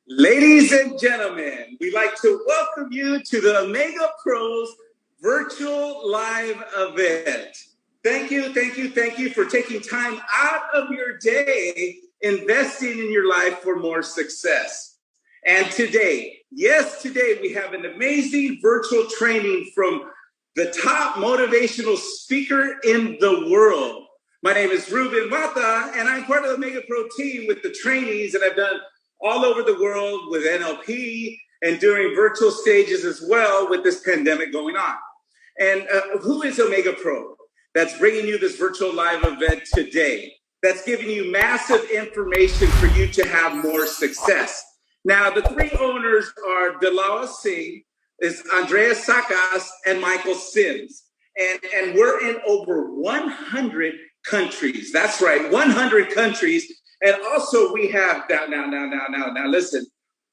Ladies and gentlemen, we'd like to welcome you to the Omegapro's virtual live event. Thank you for taking time out of your day, investing in your life for more success. And today we have an amazing virtual training from the top motivational speaker in the world. My name is Ruben Mata, and I'm part of the Omegapro team with the trainings that I've done all over the world with NLP and during virtual stages as well with this pandemic going on. And who is Omegapro that's bringing you this virtual live event today? That's giving you massive information for you to have more success. Now, the three owners are Dilawa Singh, is Andrea Sakas, and Michael Sims. And we're in over 100 countries. That's right, 100 countries. And also we have, now listen,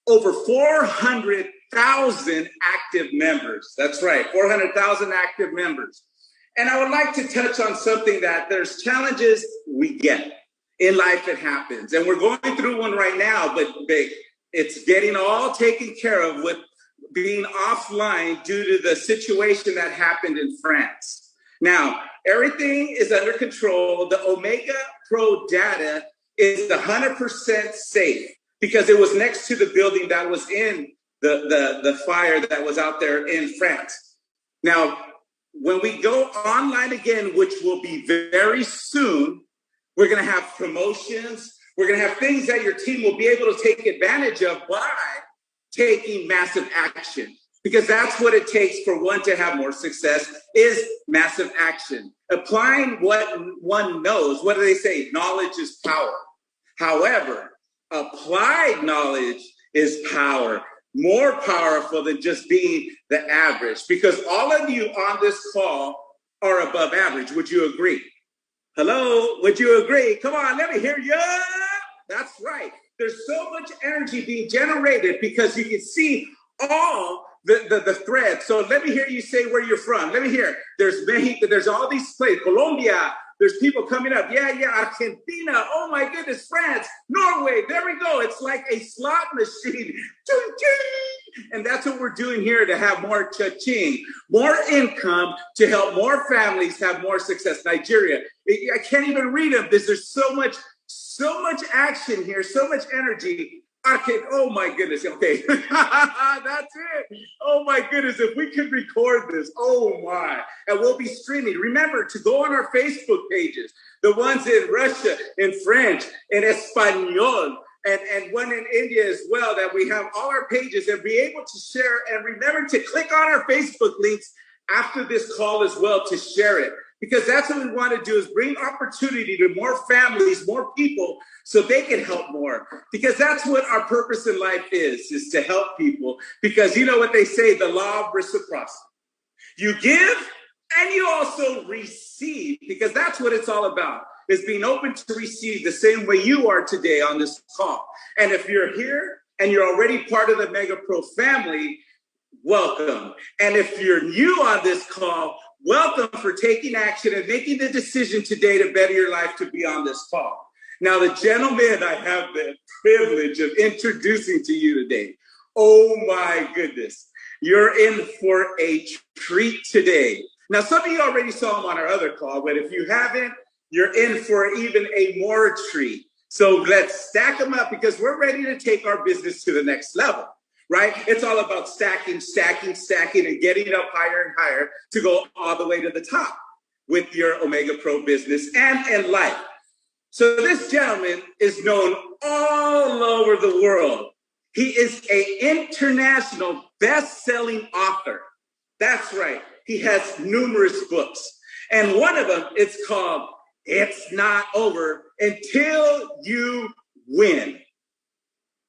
over 400,000 active members. That's right, 400,000 active members. And I would like to touch on something that there's challenges we get. In life it happens. And we're going through one right now, but it's getting all taken care of with being offline due to the situation that happened in France. Now, everything is under control. The Omegapro data is 100% safe because it was next to the building that was in the fire that was out there in France. Now, when we go online again, which will be very soon, we're going to have promotions. We're going to have things that your team will be able to take advantage of by taking massive action. Because that's what it takes for one to have more success is massive action. Applying what one knows. What do they say? Knowledge is power. However, applied knowledge is power. More powerful than just being the average. Because all of you on this call are above average. Would you agree? Hello? Would you agree? Come on, let me hear you. That's right. There's so much energy being generated because you can see all the threads. So let me hear you say where you're from. Let me hear. There's all these places. Colombia. There's people coming up. Yeah. Argentina. Oh my goodness. France. Norway. There we go. It's like a slot machine. And that's what we're doing here to have more cha-ching, more income to help more families have more success. Nigeria. I can't even read them because there's so much action here, so much energy. Oh my goodness. Okay. That's it. Oh my goodness. If we could record this, oh my. And we'll be streaming. Remember to go on our Facebook pages, the ones in Russia, in French, in Espanol, and one in India as well, that we have all our pages and be able to share. And remember to click on our Facebook links after this call as well to share it. Because that's what we want to do is bring opportunity to more families, more people, so they can help more. Because that's what our purpose in life is to help people. Because you know what they say, the law of reciprocity. You give and you also receive, because that's what it's all about, is being open to receive the same way you are today on this call. And if you're here and you're already part of the Omegapro family, welcome. And if you're new on this call, welcome for taking action and making the decision today to better your life to be on this call. Now, the gentleman I have the privilege of introducing to you today, oh my goodness, you're in for a treat today. Now, some of you already saw him on our other call, but if you haven't, you're in for even a more treat. So let's stack them up because we're ready to take our business to the next level. Right? It's all about stacking, and getting it up higher and higher to go all the way to the top with your Omegapro business and in life. So this gentleman is known all over the world. He is an international best-selling author. That's right. He has numerous books. And one of them is called It's Not Over Until You Win.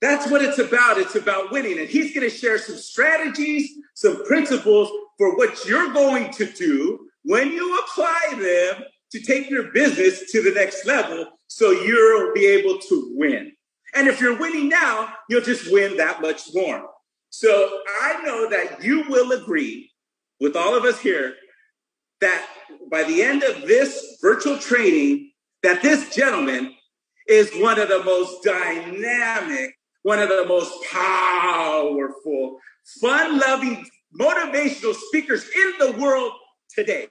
That's what it's about. It's about winning. And he's going to share some strategies, some principles for what you're going to do when you apply them to take your business to the next level so you'll be able to win. And if you're winning now, you'll just win that much more. So I know that you will agree with all of us here that by the end of this virtual training, that this gentleman is one of the most dynamic one of the most powerful, fun-loving, motivational speakers in the world today.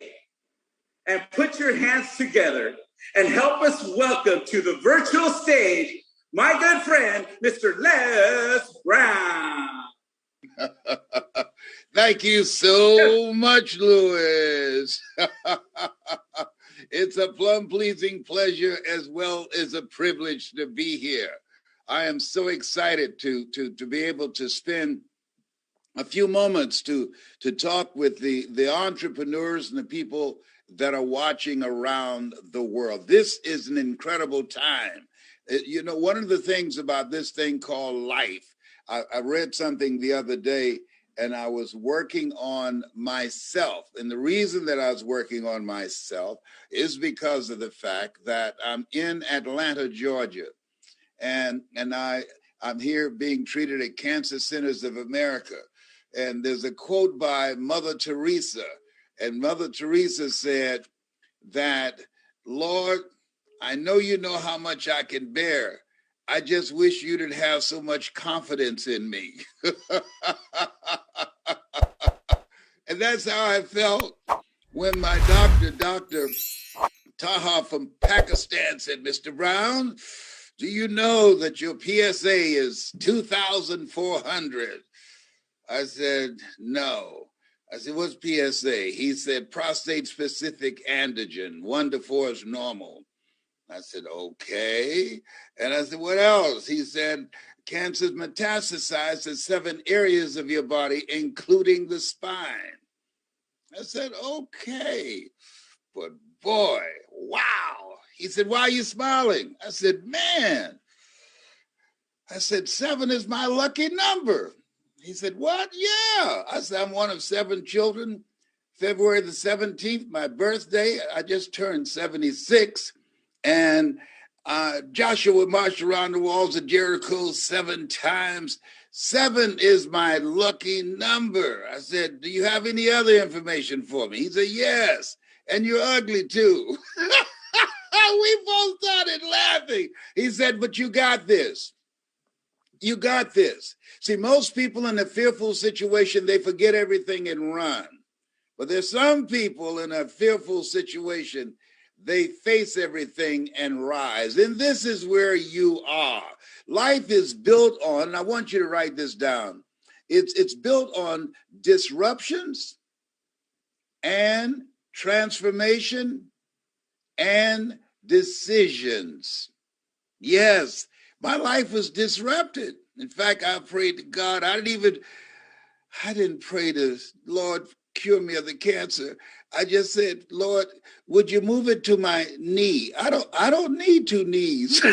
And put your hands together and help us welcome to the virtual stage my good friend, Mr. Les Brown. Thank you so much, Louis. It's a plum-pleasing pleasure as well as a privilege to be here. I am so excited to be able to spend a few moments to talk with the entrepreneurs and the people that are watching around the world. This is an incredible time. You know, one of the things about this thing called life, I read something the other day, and I was working on myself. And the reason that I was working on myself is because of the fact that I'm in Atlanta, Georgia, and I'm here being treated at Cancer Centers of America. And there's a quote by Mother Teresa, and Mother Teresa said that, Lord, I know you know how much I can bear. I just wish you didn't have so much confidence in me. And that's how I felt when my Dr. Taha from Pakistan said, Mr. Brown, do you know that your PSA is 2,400? I said, no. I said, what's PSA? He said, prostate-specific antigen, 1 to 4 is normal. I said, okay. And I said, what else? He said, cancer's metastasized to 7 areas of your body, including the spine. I said, okay. But boy, wow. He said, why are you smiling? I said, man. I said, 7 is my lucky number. He said, what? Yeah. I said, I'm one of 7 children. February the 17th, my birthday, I just turned 76. And Joshua marched around the walls of Jericho 7 times. 7 is my lucky number. I said, do you have any other information for me? He said, yes. And you're ugly too. We both started laughing. He said, but you got this. You got this. See, most people in a fearful situation, they forget everything and run. But there's some people in a fearful situation, they face everything and rise. And this is where you are. Life is built on, and I want you to write this down. It's built on disruptions and transformation and decisions. Yes, my life was disrupted. In fact, I prayed to God. I didn't pray to Lord, cure me of the cancer. I just said, Lord, would you move it to my knee? I don't need 2 knees. What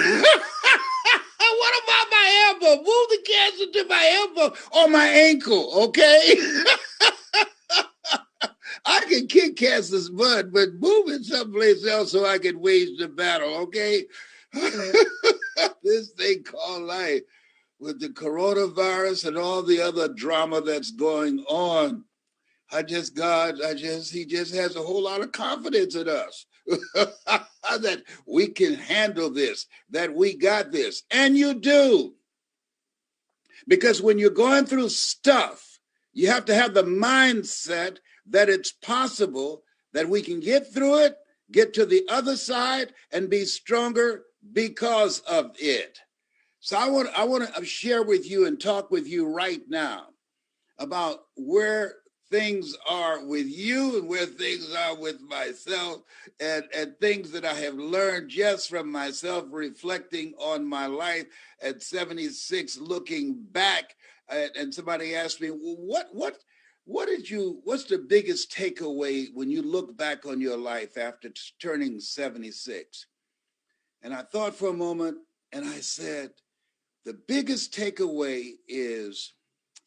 about my elbow? Move the cancer to my elbow or my ankle, okay? I can kick cancer's butt, but move it someplace else so I can wage the battle, okay? This thing called life, with the coronavirus and all the other drama that's going on, he just has a whole lot of confidence in us that we can handle this, that we got this. And you do. Because when you're going through stuff, you have to have the mindset that it's possible that we can get through it, get to the other side, and be stronger because of it. So I want to share with you and talk with you right now about where things are with you and where things are with myself, and things that I have learned just from myself, reflecting on my life at 76, looking back. And somebody asked me, well, what's the biggest takeaway when you look back on your life after turning 76? And I thought for a moment, and I said, the biggest takeaway is,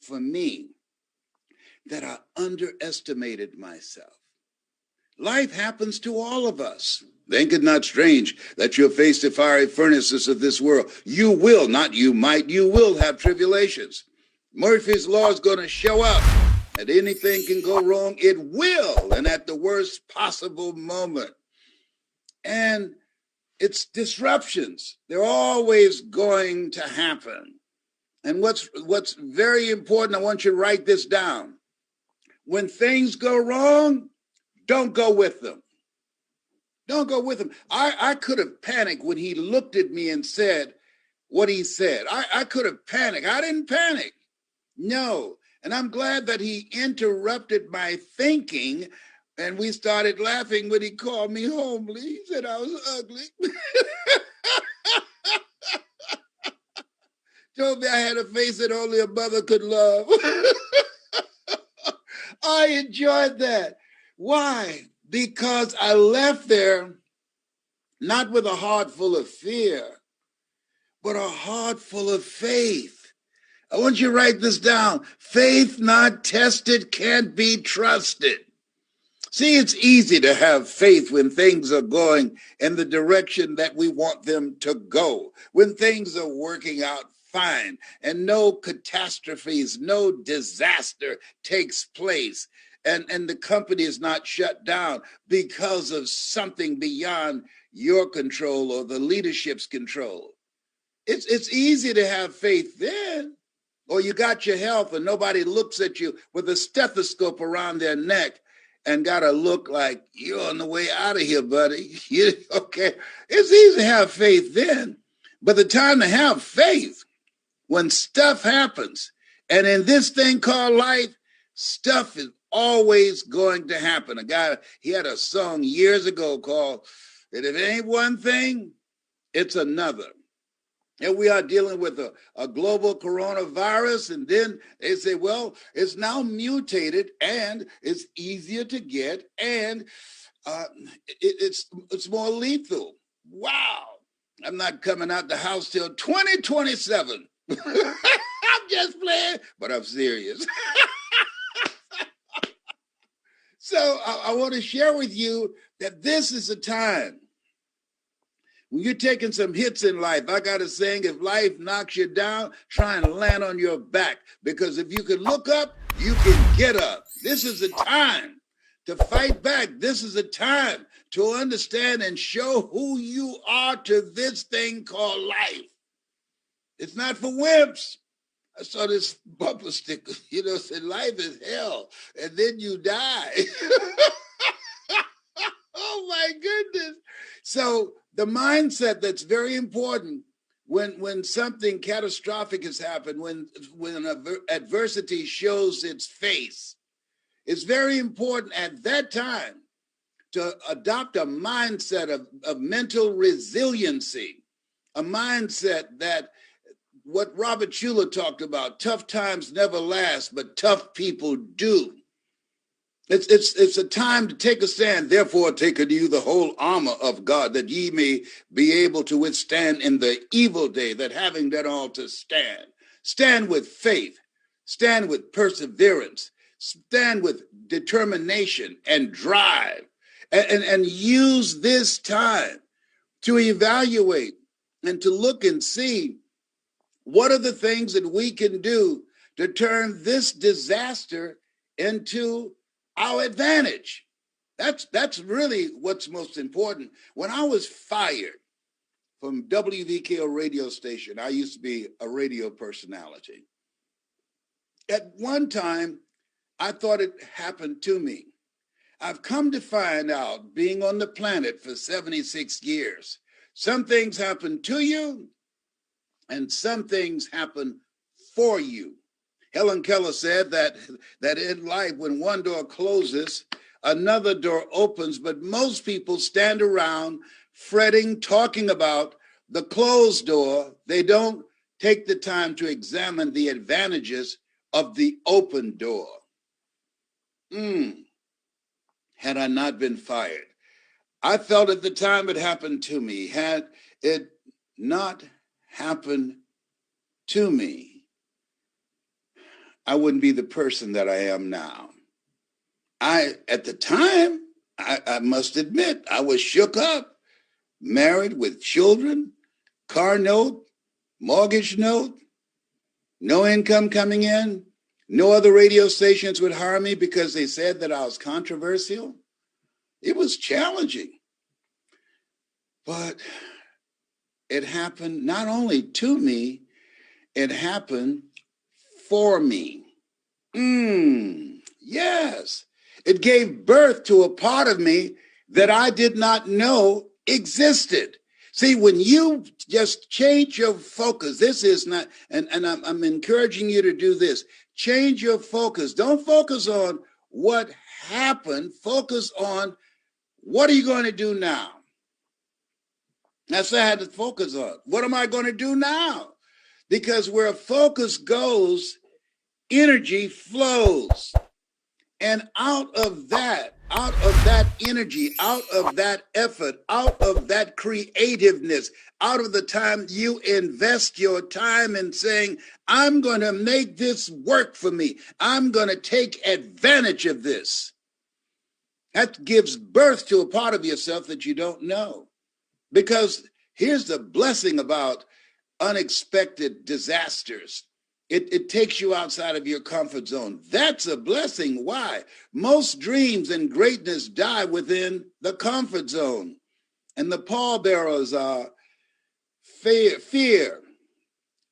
for me, that I underestimated myself. Life happens to all of us. Think it not strange that you'll face the fiery furnaces of this world. You will, not you might, you will have tribulations. Murphy's Law is going to show up, and anything can go wrong. It will, and at the worst possible moment. And it's disruptions. They're always going to happen. And what's very important, I want you to write this down. When things go wrong, don't go with them. Don't go with him. I could have panicked when he looked at me and said what he said. I could have panicked. I didn't panic. No. And I'm glad that he interrupted my thinking and we started laughing when he called me homely. He said I was ugly. Told me I had a face that only a mother could love. I enjoyed that. Why? Because I left there not with a heart full of fear, but a heart full of faith. I want you to write this down. Faith not tested can't be trusted. See, it's easy to have faith when things are going in the direction that we want them to go, when things are working out fine and no catastrophes, no disaster takes place, and the company is not shut down because of something beyond your control or the leadership's control. It's easy to have faith then. Or you got your health and nobody looks at you with a stethoscope around their neck and got to look like you're on the way out of here, buddy. Okay. It's easy to have faith then. But the time to have faith, when stuff happens, and in this thing called life, stuff is always going to happen. A guy, he had a song years ago called, "If it ain't one thing, it's another." And we are dealing with a global coronavirus. And then they say, well, it's now mutated and it's easier to get and it's more lethal. Wow. I'm not coming out the house till 2027. I'm just playing, but I'm serious. So I want to share with you that this is a time when you're taking some hits in life. I got a saying, if life knocks you down, try and land on your back. Because if you can look up, you can get up. This is a time to fight back. This is a time to understand and show who you are to this thing called life. It's not for wimps. I saw this bumper sticker, said life is hell, and then you die. Oh my goodness. So the mindset that's very important when something catastrophic has happened, when adversity shows its face, it's very important at that time to adopt a mindset of mental resiliency, a mindset that what Robert Schuller talked about, tough times never last, but tough people do. It's a time to take a stand. Therefore, take unto you the whole armor of God, that ye may be able to withstand in the evil day, that having done all to stand. Stand with faith. Stand with perseverance. Stand with determination and drive. And use this time to evaluate and to look and see what are the things that we can do to turn this disaster into our advantage. That's really what's most important. When I was fired from WVKO radio station, I used to be a radio personality. At one time, I thought it happened to me. I've come to find out, being on the planet for 76 years, some things happen to you and some things happen for you. Helen Keller said that in life, when one door closes, another door opens, but most people stand around fretting, talking about the closed door. They don't take the time to examine the advantages of the open door. Had I not been fired, I felt at the time it happened to me. Had it not happened to me, I wouldn't be the person that I am now. At the time, I must admit, I was shook up, married with children, car note, mortgage note, no income coming in. No other radio stations would hire me because they said that I was controversial. It was challenging. But it happened not only to me, It happened for me. Yes. It gave birth to a part of me that I did not know existed. See, when you just change your focus, this is not, and I'm encouraging you to do this. Change your focus. Don't focus on what happened. Focus on what are you going to do now? That's what I had to focus on. What am I going to do now? Because where focus goes, energy flows. And out of that energy, out of that effort, out of that creativeness, out of the time you invest your time in saying, I'm going to make this work for me. I'm going to take advantage of this. That gives birth to a part of yourself that you don't know. Because here's the blessing about unexpected disasters. It takes you outside of your comfort zone. That's a blessing. Why? Most dreams and greatness die within the comfort zone. And the pallbearers are fear,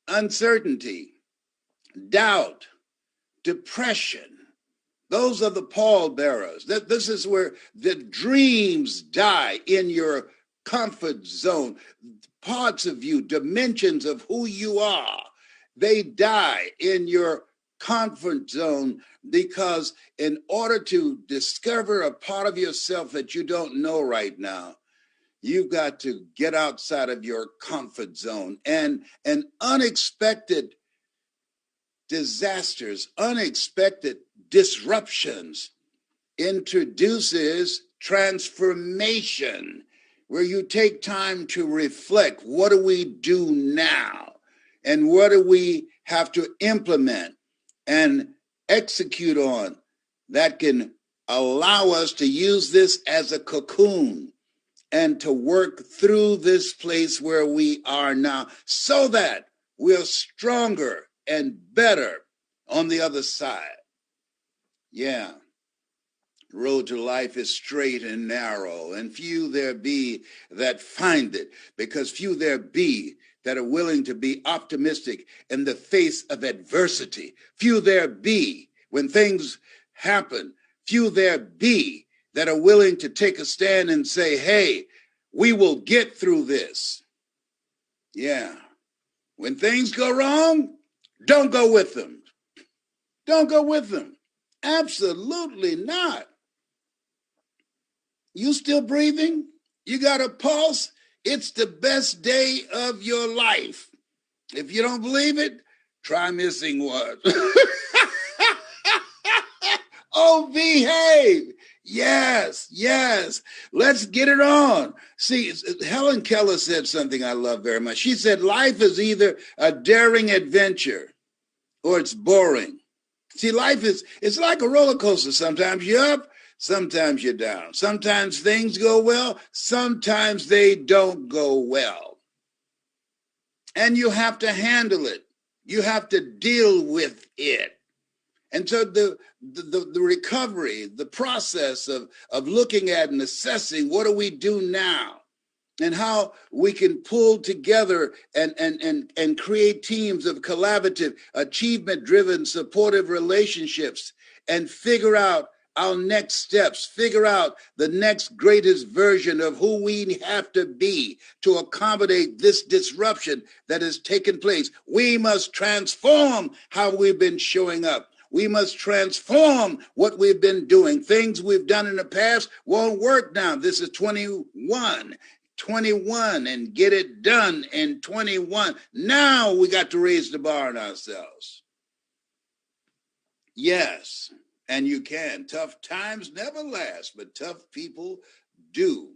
uncertainty, doubt, depression. Those are the pallbearers. This is where the dreams die in your comfort zone. Parts of you, dimensions of who you are, they die in your comfort zone because in order to discover a part of yourself that you don't know right now, you've got to get outside of your comfort zone. And unexpected disasters, unexpected disruptions introduces transformation, where you take time to reflect. What do we do now? And what do we have to implement and execute on that can allow us to use this as a cocoon and to work through this place where we are now so that we're stronger and better on the other side. Yeah. The road to life is straight and narrow, and few there be that find it, because few there be that are willing to be optimistic in the face of adversity. Few there be when things happen. Few there be that are willing to take a stand and say, hey, we will get through this. Yeah. When things go wrong, don't go with them. Don't go with them. Absolutely not. You still breathing? You got a pulse? It's the best day of your life. If you don't believe it, try missing one. Oh, behave. Yes, yes. Let's get it on. See, Helen Keller said something I love very much. She said, life is either a daring adventure or it's boring. See, life it's like a roller coaster. Sometimes you're up, sometimes you're down. Sometimes things go well, sometimes they don't go well. And you have to handle it. You have to deal with it. And so the recovery, the process of looking at and assessing what do we do now, and how we can pull together and create teams of collaborative, achievement-driven, supportive relationships and figure out our next steps, figure out the next greatest version of who we have to be to accommodate this disruption that has taken place. We must transform how we've been showing up. We must transform what we've been doing. Things we've done in the past won't work now. This is 21 and get it done in 21. Now we got to raise the bar on ourselves. Yes, and you can. Tough times never last, but tough people do.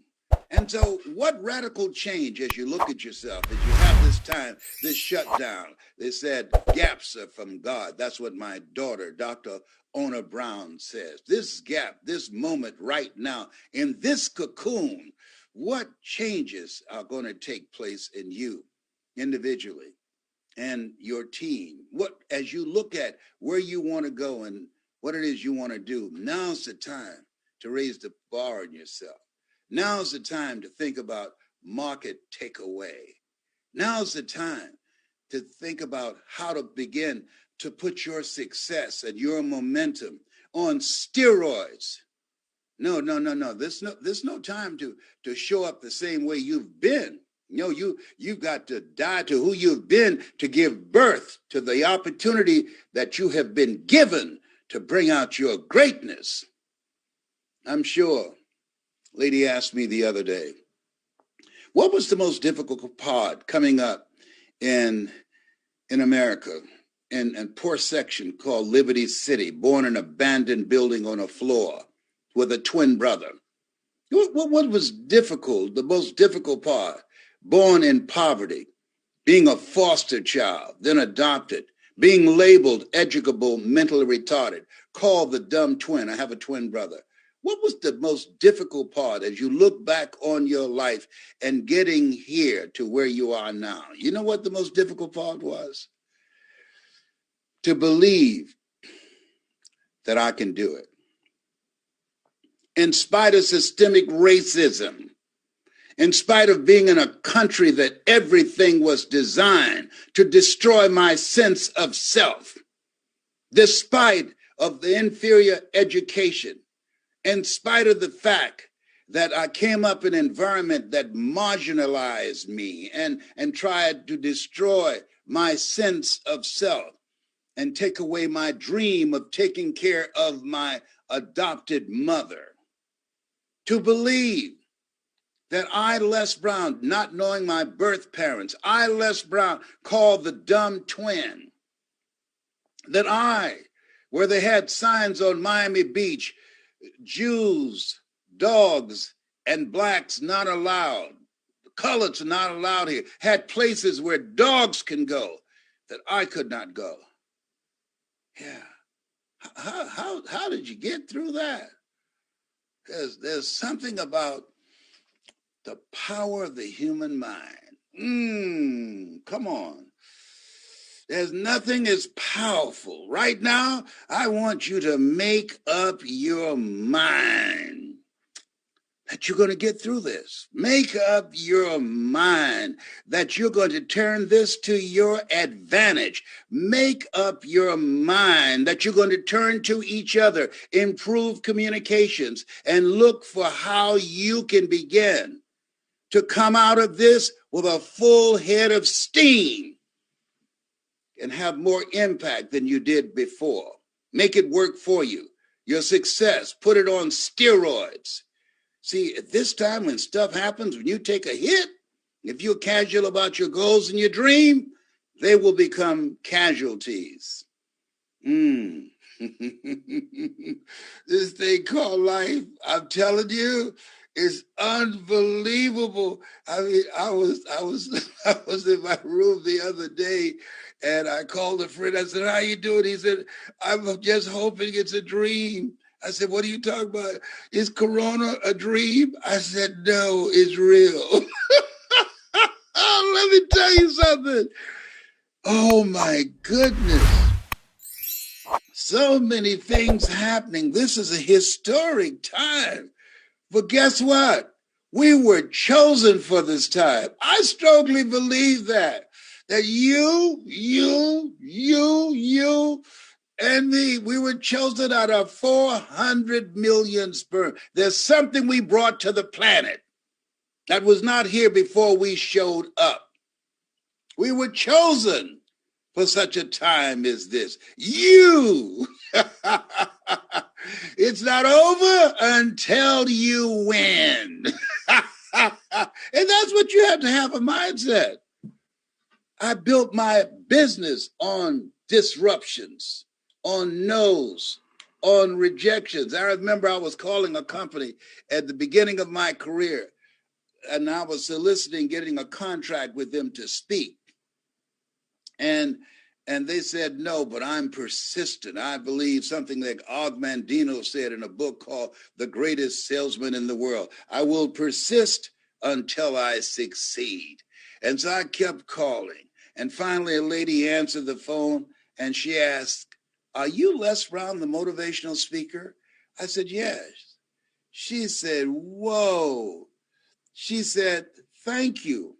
And so what radical change as you look at yourself, as you have this time, this shutdown? They said gaps are from God. That's what my daughter, Dr. Ona Brown, says. This gap, this moment right now, in this cocoon, what changes are going to take place in you individually and your team? What, as you look at where you want to go and what it is you want to do, now's the time to raise the bar on yourself. Now's the time to think about market takeaway. Now's the time to think about how to begin to put your success and your momentum on steroids. No. There's no time to show up the same way you've been. No, you've got to die to who you've been to give birth to the opportunity that you have been given to bring out your greatness. I'm sure. Lady asked me the other day, what was the most difficult part coming up in America, in a poor section called Liberty City, born in an abandoned building on a floor with a twin brother? What was difficult, the most difficult part? Born in poverty, being a foster child, then adopted, being labeled educable, mentally retarded, called the dumb twin. I have a twin brother. What was the most difficult part as you look back on your life and getting here to where you are now? You know what the most difficult part was? To believe that I can do it. In spite of systemic racism, in spite of being in a country that everything was designed to destroy my sense of self, despite of the inferior education, in spite of the fact that I came up in an environment that marginalized me and tried to destroy my sense of self and take away my dream of taking care of my adopted mother. To believe that I, Les Brown, not knowing my birth parents, I, Les Brown, called the dumb twin, that I, where they had signs on Miami Beach, Jews, dogs, and blacks not allowed, coloreds not allowed here, had places where dogs can go that I could not go. Yeah. How did you get through that? There's something about the power of the human mind. Come on. There's nothing as powerful. Right now, I want you to make up your mind that you're going to get through this. Make up your mind that you're going to turn this to your advantage. Make up your mind that you're going to turn to each other, improve communications, and look for how you can begin to come out of this with a full head of steam and have more impact than you did before. Make it work for you. Your success, put it on steroids. See, at this time when stuff happens, when you take a hit, if you're casual about your goals and your dream, they will become casualties. This thing called life, I'm telling you, is unbelievable. I mean, I was in my room the other day and I called a friend. I said, how you doing? He said, I'm just hoping it's a dream. I said, what are you talking about? Is Corona a dream? I said, no, it's real. Oh, let me tell you something. Oh my goodness. So many things happening. This is a historic time. But guess what? We were chosen for this time. I strongly believe that you, and me, we were chosen out of 400 million sperm. There's something we brought to the planet that was not here before we showed up. We were chosen for such a time as this. You. It's not over until you win. And that's what you have to have a mindset. I built my business on disruptions, on no's, on rejections. I remember I was calling a company at the beginning of my career, and I was soliciting getting a contract with them to speak. And they said no, but I'm persistent. I believe something like Og Mandino said in a book called The Greatest Salesman in the World. I will persist until I succeed. And so I kept calling. And finally, a lady answered the phone and she asked, are you Les Brown, the motivational speaker? I said, yes. She said, whoa. She said, thank you.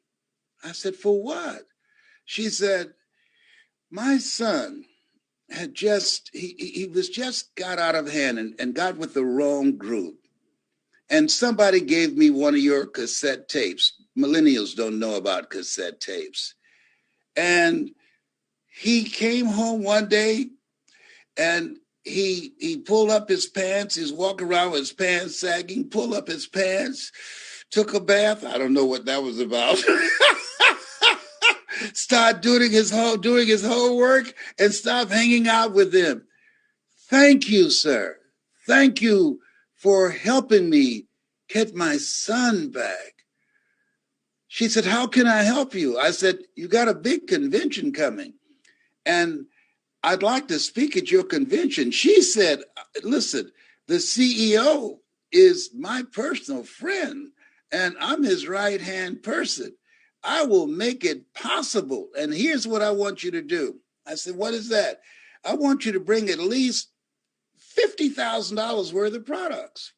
I said, for what? She said, my son had he was just got out of hand and got with the wrong group. And somebody gave me one of your cassette tapes. Millennials don't know about cassette tapes. And he came home one day and he pulled up his pants. He's walking around with his pants sagging, pulled up his pants, took a bath. I don't know what that was about. Start doing his homework and stop hanging out with him. Thank you, sir. Thank you for helping me get my son back. She said, how can I help you? I said, you got a big convention coming, and I'd like to speak at your convention. She said, listen, the CEO is my personal friend, and I'm his right-hand person. I will make it possible, and here's what I want you to do. I said, what is that? I want you to bring at least $50,000 worth of products.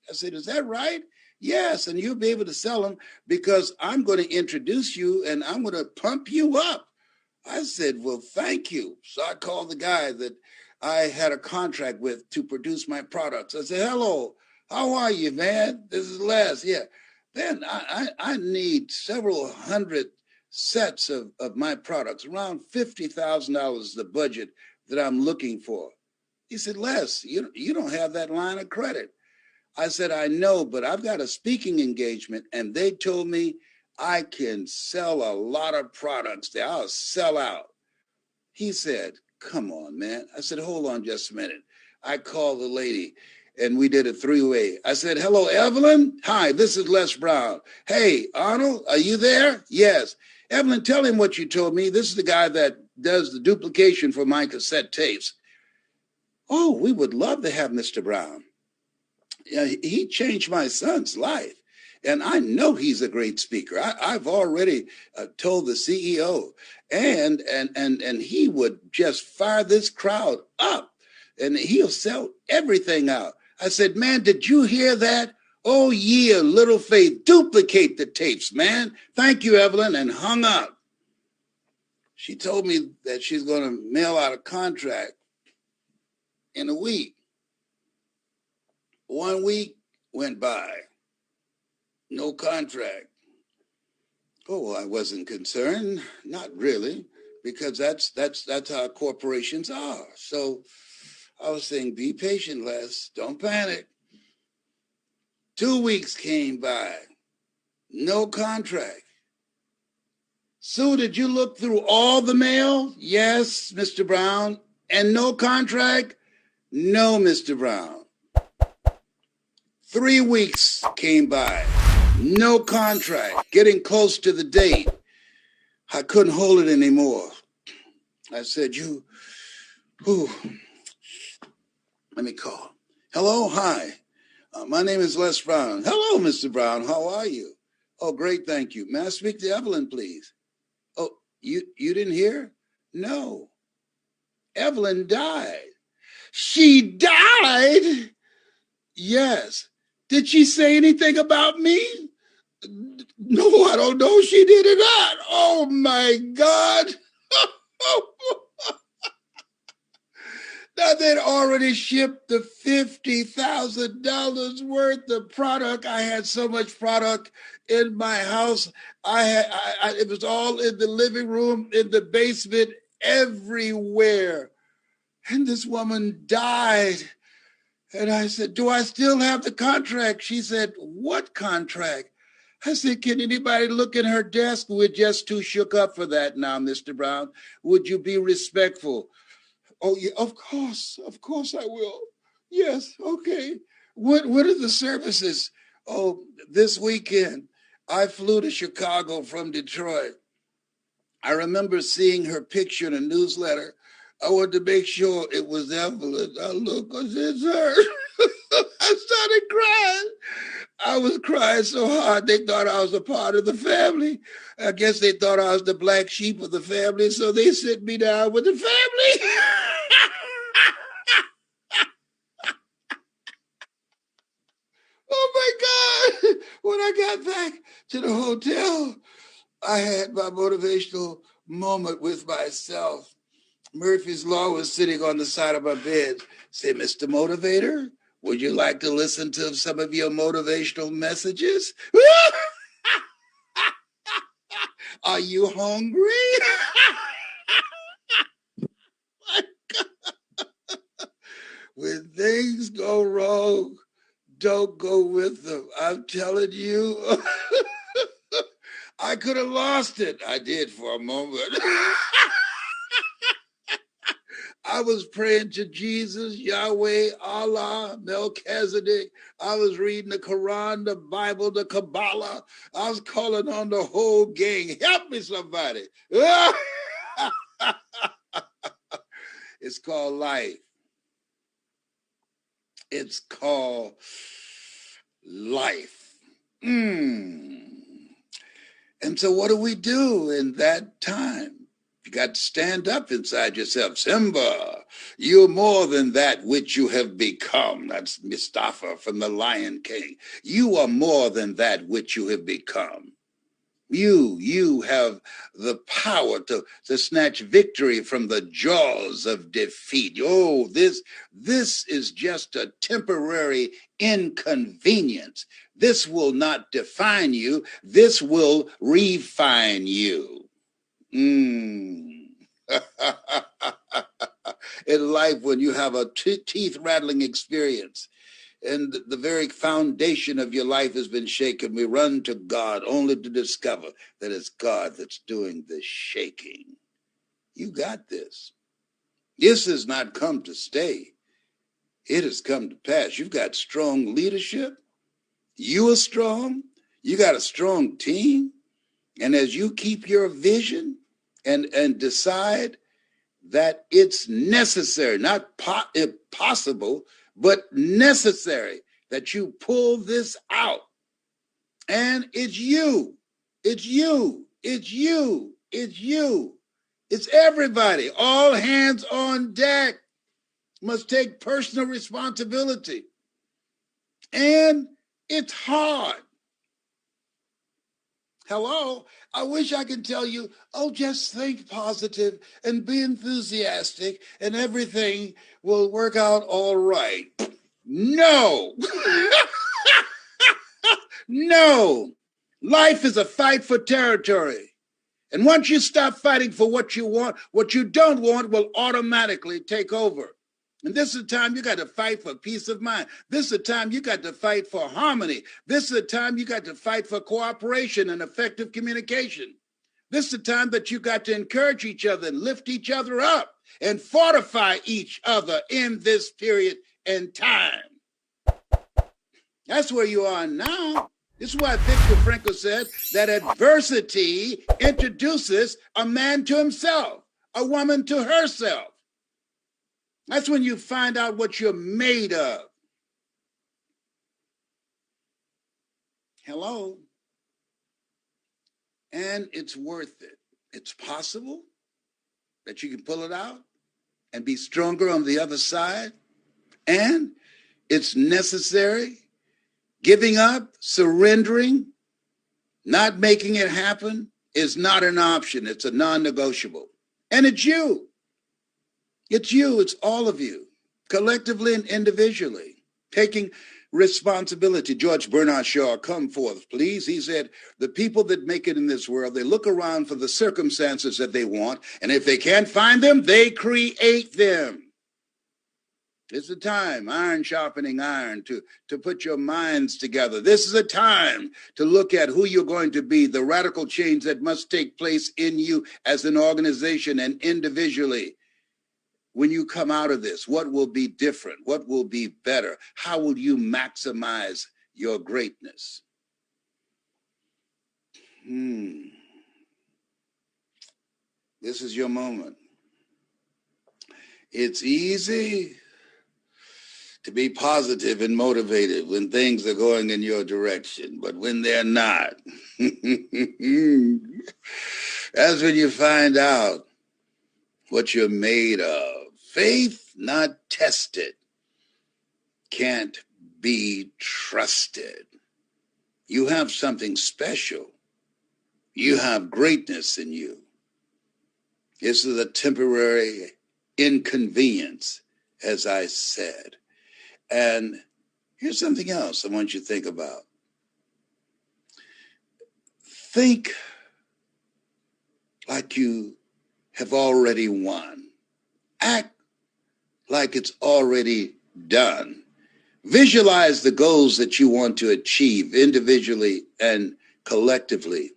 I said, is that right? Yes, and you'll be able to sell them because I'm going to introduce you and I'm going to pump you up. I said, well, thank you. So I called the guy that I had a contract with to produce my products. I said, hello, how are you, man? This is Les. Yeah. Then I need several hundred sets of my products, around $50,000 is the budget that I'm looking for. He said, Les, you don't have that line of credit. I said, I know, but I've got a speaking engagement, and they told me I can sell a lot of products there. I'll sell out. He said, come on, man. I said, hold on just a minute. I called the lady, and we did a three-way. I said, hello, Evelyn. Hi, this is Les Brown. Hey, Arnold, are you there? Yes. Evelyn, tell him what you told me. This is the guy that does the duplication for my cassette tapes. Oh, we would love to have Mr. Brown. Yeah, he changed my son's life. And I know he's a great speaker. I've already told the CEO, and he would just fire this crowd up, and he'll sell everything out. I said, man, did you hear that? Oh, yeah, little faith, duplicate the tapes, man. Thank you, Evelyn, and hung up. She told me that she's going to mail out a contract in a week. 1 week went by, no contract. Oh, I wasn't concerned, not really, because that's how corporations are. So I was saying, be patient, Les, don't panic. 2 weeks came by, no contract. Sue, did you look through all the mail? Yes, Mr. Brown. And no contract? No, Mr. Brown. 3 weeks came by, no contract, getting close to the date. I couldn't hold it anymore. I said, let me call. Hello, hi. My name is Les Brown. Hello, Mr. Brown. How are you? Oh, great, thank you. May I speak to Evelyn, please? Oh, you didn't hear? No. Evelyn died. She died? Yes. Did she say anything about me? No, I don't know. She did it not. Oh, my God. Now, they'd already shipped the $50,000 worth of product. I had so much product in my house. It was all in the living room, in the basement, everywhere. And this woman died. And I said, do I still have the contract? She said, what contract? I said, can anybody look in her desk? We're just too shook up for that now, Mr. Brown. Would you be respectful? Oh, yeah, of course I will. Yes, okay. What are the services? Oh, this weekend, I flew to Chicago from Detroit. I remember seeing her picture in a newsletter. I wanted to make sure it was Evelyn. I look, because it's her. I started crying. I was crying so hard, they thought I was a part of the family. I guess they thought I was the black sheep of the family, so they sit me down with the family. Oh, my God. When I got back to the hotel, I had my motivational moment with myself. Murphy's Law was sitting on the side of my bed. Say, Mr. Motivator, would you like to listen to some of your motivational messages? Are you hungry? When things go wrong, don't go with them. I'm telling you, I could have lost it. I did for a moment. I was praying to Jesus, Yahweh, Allah, Melchizedek. I was reading the Quran, the Bible, the Kabbalah. I was calling on the whole gang. Help me, somebody. It's called life. It's called life. And so what do we do in that time? You got to stand up inside yourself. Simba, you're more than that which you have become. That's Mustafa from the Lion King. You are more than that which you have become. You have the power to snatch victory from the jaws of defeat. Oh, this is just a temporary inconvenience. This will not define you. This will refine you. In life, when you have a teeth-rattling experience, and the very foundation of your life has been shaken, we run to God only to discover that it's God that's doing the shaking. You got this. This has not come to stay. It has come to pass. You've got strong leadership. You are strong. You got a strong team. And as you keep your vision and decide that it's necessary, not possible, but necessary that you pull this out. And it's you. It's you. It's you. It's you. It's everybody. All hands on deck must take personal responsibility. And it's hard. Hello, I wish I could tell you, oh, just think positive and be enthusiastic and everything will work out all right. No. No. Life is a fight for territory. And once you stop fighting for what you want, what you don't want will automatically take over. And this is the time you got to fight for peace of mind. This is the time you got to fight for harmony. This is the time you got to fight for cooperation and effective communication. This is the time that you got to encourage each other and lift each other up and fortify each other in this period and time. That's where you are now. This is why Viktor Frankl said that adversity introduces a man to himself, a woman to herself. That's when you find out what you're made of. Hello? And it's worth it. It's possible that you can pull it out and be stronger on the other side. And it's necessary. Giving up, surrendering, not making it happen is not an option. It's a non-negotiable. And it's you. It's you. It's all of you, collectively and individually, taking responsibility. George Bernard Shaw, come forth, please. He said, the people that make it in this world, they look around for the circumstances that they want, and if they can't find them, they create them. It's a time, iron sharpening iron, to put your minds together. This is a time to look at who you're going to be, the radical change that must take place in you as an organization and individually. When you come out of this, what will be different? What will be better? How will you maximize your greatness? This is your moment. It's easy to be positive and motivated when things are going in your direction, but when they're not, that's when you find out what you're made of. Faith not tested can't be trusted. You have something special. You have greatness in you. This is a temporary inconvenience, as I said. And here's something else I want you to think about. Think like you have already won. Act like it's already done. Visualize the goals that you want to achieve individually and collectively,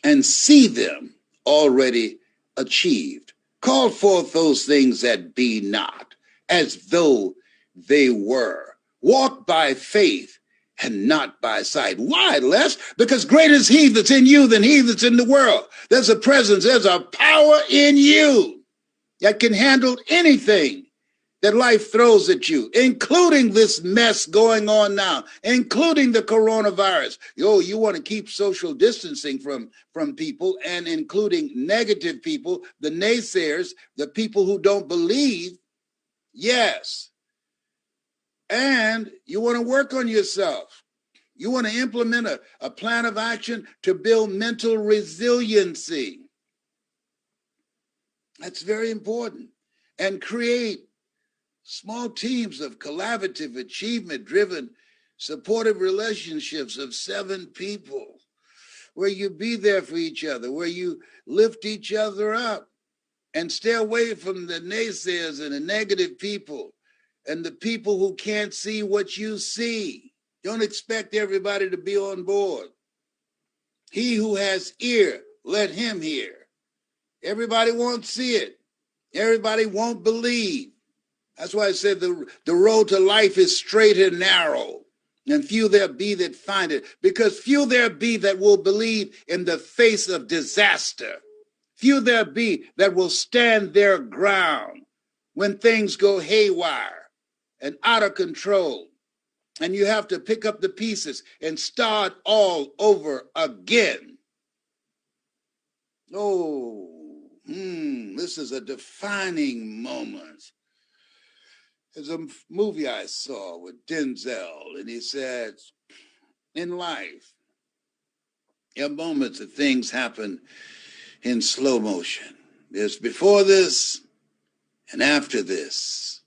and see them already achieved. Call forth those things that be not, as though they were. Walk by faith and not by sight. Why, Les? Because greater is he that's in you than he that's in the world. There's a presence, there's a power in you that can handle anything that life throws at you, including this mess going on now, including the coronavirus. You want to keep social distancing from people, and including negative people, the naysayers, the people who don't believe. Yes. And you want to work on yourself. You want to implement a plan of action to build mental resiliency. That's very important. And create small teams of collaborative, achievement-driven, supportive relationships of 7 people, where you be there for each other, where you lift each other up, and stay away from the naysayers and the negative people and the people who can't see what you see. Don't expect everybody to be on board. He who has ear, let him hear. Everybody won't see it. Everybody won't believe. That's why I said the road to life is straight and narrow, and few there be that find it, because few there be that will believe in the face of disaster. Few there be that will stand their ground when things go haywire and out of control, and you have to pick up the pieces and start all over again. This is a defining moment. There's a movie I saw with Denzel, and he said, in life, there are moments that things happen in slow motion. There's before this, and after this,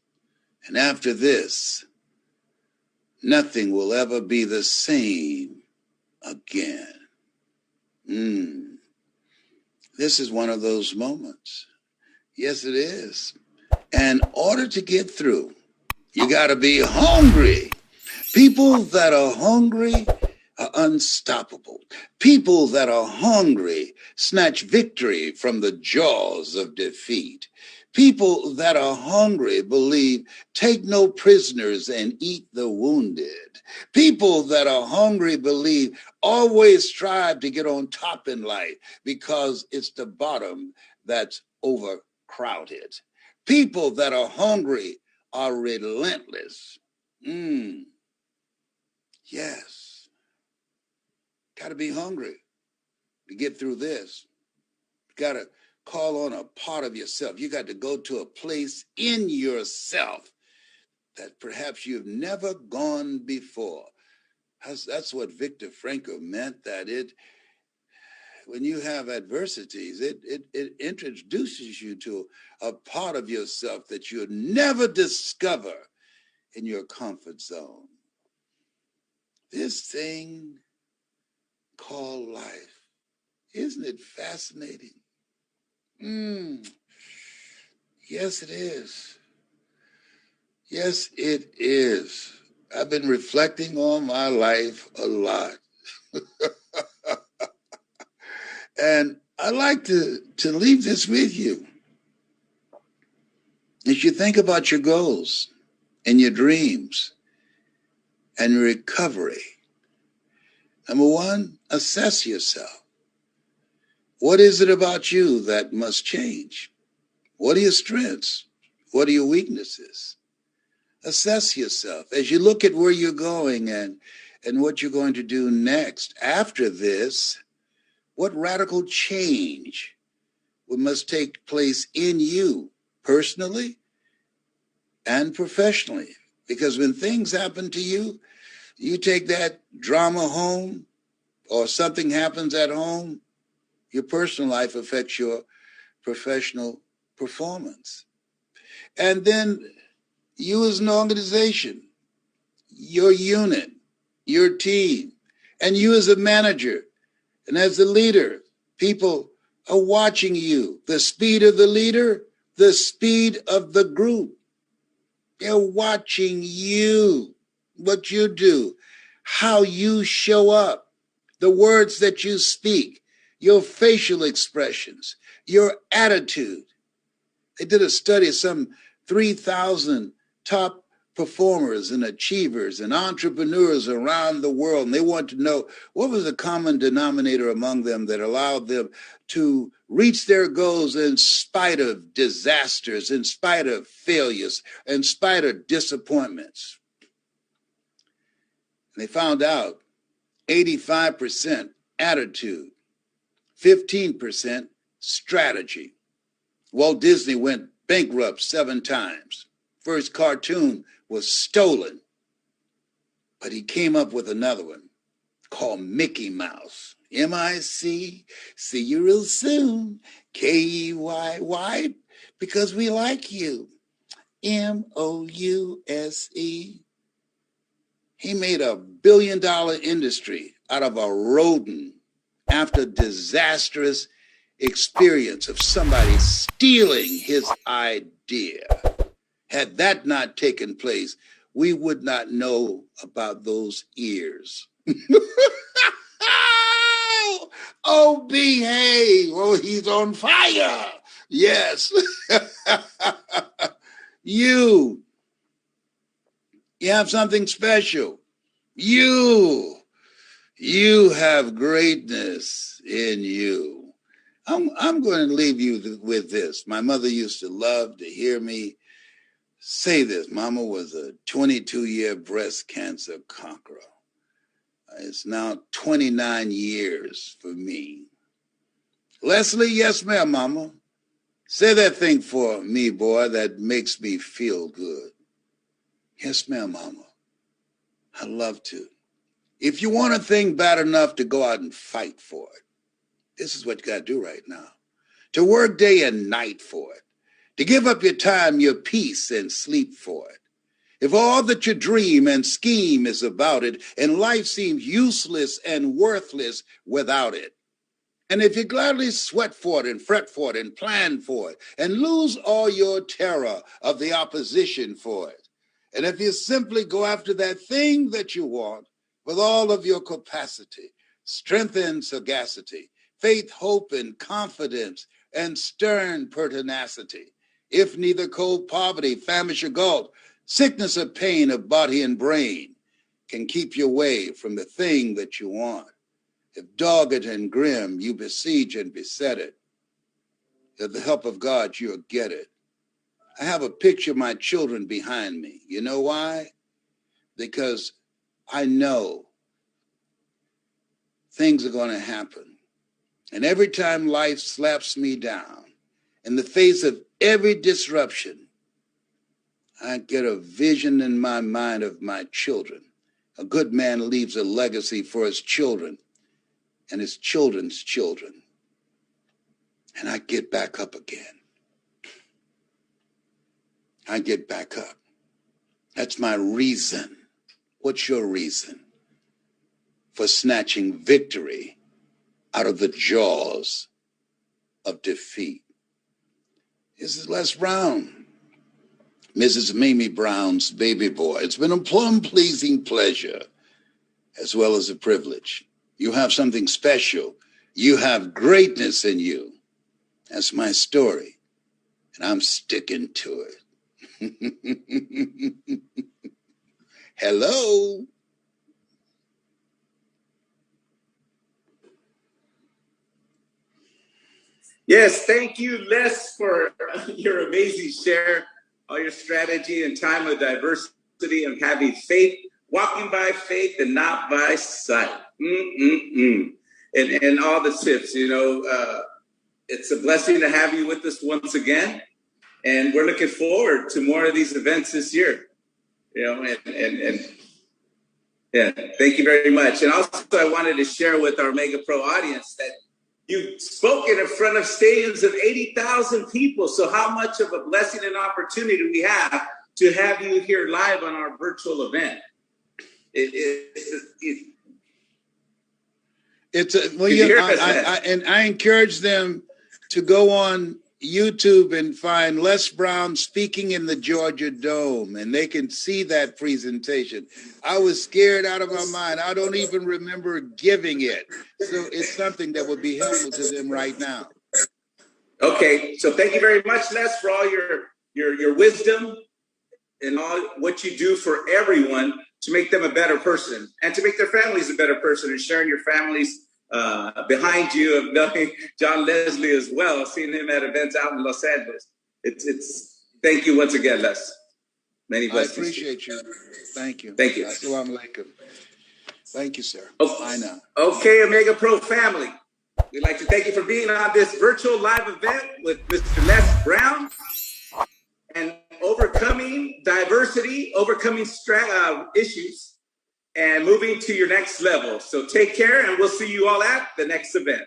and after this, nothing will ever be the same again. This is one of those moments. Yes, it is. And in order to get through, you got to be hungry. People that are hungry are unstoppable. People that are hungry snatch victory from the jaws of defeat. People that are hungry believe, take no prisoners and eat the wounded. People that are hungry believe, always strive to get on top in life because it's the bottom that's overcrowded. People that are hungry are relentless. Yes. Got to be hungry to get through this. Got to call on a part of yourself. You got to go to a place in yourself that perhaps you've never gone before. That's what Viktor Frankl meant, that when you have adversities, it introduces you to a part of yourself that you'll never discover in your comfort zone. This thing called life, isn't it fascinating? Yes, it is. Yes, it is. I've been reflecting on my life a lot. And I'd like to leave this with you. As you think about your goals and your dreams and your recovery, number one, assess yourself. What is it about you that must change? What are your strengths? What are your weaknesses? Assess yourself as you look at where you're going and what you're going to do next. After this, what radical change must take place in you personally and professionally? Because when things happen to you, you take that drama home, or something happens at home, your personal life affects your professional performance. And then you as an organization, your unit, your team, and you as a manager and as a leader, people are watching you. The speed of the leader, the speed of the group. They're watching you, what you do, how you show up, the words that you speak, your facial expressions, your attitude. They did a study of some 3,000 top performers and achievers and entrepreneurs around the world, and they wanted to know what was the common denominator among them that allowed them to reach their goals in spite of disasters, in spite of failures, in spite of disappointments. And they found out 85% attitude, 15% strategy. Walt Disney went bankrupt 7 times. First cartoon was stolen, but he came up with another one called Mickey Mouse. M-I-C, see you real soon. K-E-Y-Y, because we like you. M-O-U-S-E. He made a $1 billion industry out of a rodent after disastrous experience of somebody stealing his idea. Had that not taken place, we would not know about those ears. Oh, behave. Oh, he's on fire. Yes. You have something special. You have greatness in you. I'm going to leave you with this. My mother used to love to hear me say this. Mama was a 22-year breast cancer conqueror. It's now 29 years for me. Leslie, yes, ma'am, Mama. Say that thing for me, boy, that makes me feel good. Yes, ma'am, Mama. I'd love to. If you want a thing bad enough to go out and fight for it, this is what you got to do right now. To work day and night for it. To give up your time, your peace, and sleep for it. If all that you dream and scheme is about it, and life seems useless and worthless without it. And if you gladly sweat for it and fret for it and plan for it, and lose all your terror of the opposition for it. And if you simply go after that thing that you want with all of your capacity, strength and sagacity, faith, hope, and confidence, and stern pertinacity, if neither cold poverty, famish, or gulf, sickness or pain of body and brain can keep you away from the thing that you want. If dogged and grim you besiege and beset it, with the help of God you'll get it. I have a picture of my children behind me. You know why? Because I know things are going to happen. And every time life slaps me down, in the face of every disruption, I get a vision in my mind of my children. A good man leaves a legacy for his children and his children's children. And I get back up again. I get back up. That's my reason. What's your reason for snatching victory out of the jaws of defeat? This is Les Brown, Mrs. Mamie Brown's baby boy. It's been a plum-pleasing pleasure as well as a privilege. You have something special. You have greatness in you. That's my story, and I'm sticking to it. Hello. Yes, thank you, Les, for your amazing share, all your strategy and time of diversity and having faith, walking by faith and not by sight. And all the tips, it's a blessing to have you with us once again. And we're looking forward to more of these events this year. And yeah, thank you very much. And also I wanted to share with our Omegapro audience that You've spoken in front of stadiums of 80,000 people. So how much of a blessing and opportunity we have to have you here live on our virtual event? I encourage them to go on YouTube and find Les Brown speaking in the Georgia Dome, and they can see that presentation. I was scared out of my mind. I don't even remember giving it. So it's something that would be helpful to them right now. Okay, so thank you very much, Les, for all your wisdom and all what you do for everyone to make them a better person and to make their families a better person, and sharing your families behind you, of knowing John Leslie as well, seeing him at events out in Los Angeles. It's thank you once again, Les. Many blessings. I appreciate you. Thank you. Thank you. Assalamu alaikum. Thank you, sir. Oh, bye now. Okay, Omegapro family. We'd like to thank you for being on this virtual live event with Mr. Les Brown and overcoming diversity, overcoming issues, and moving to your next level. So take care, and we'll see you all at the next event.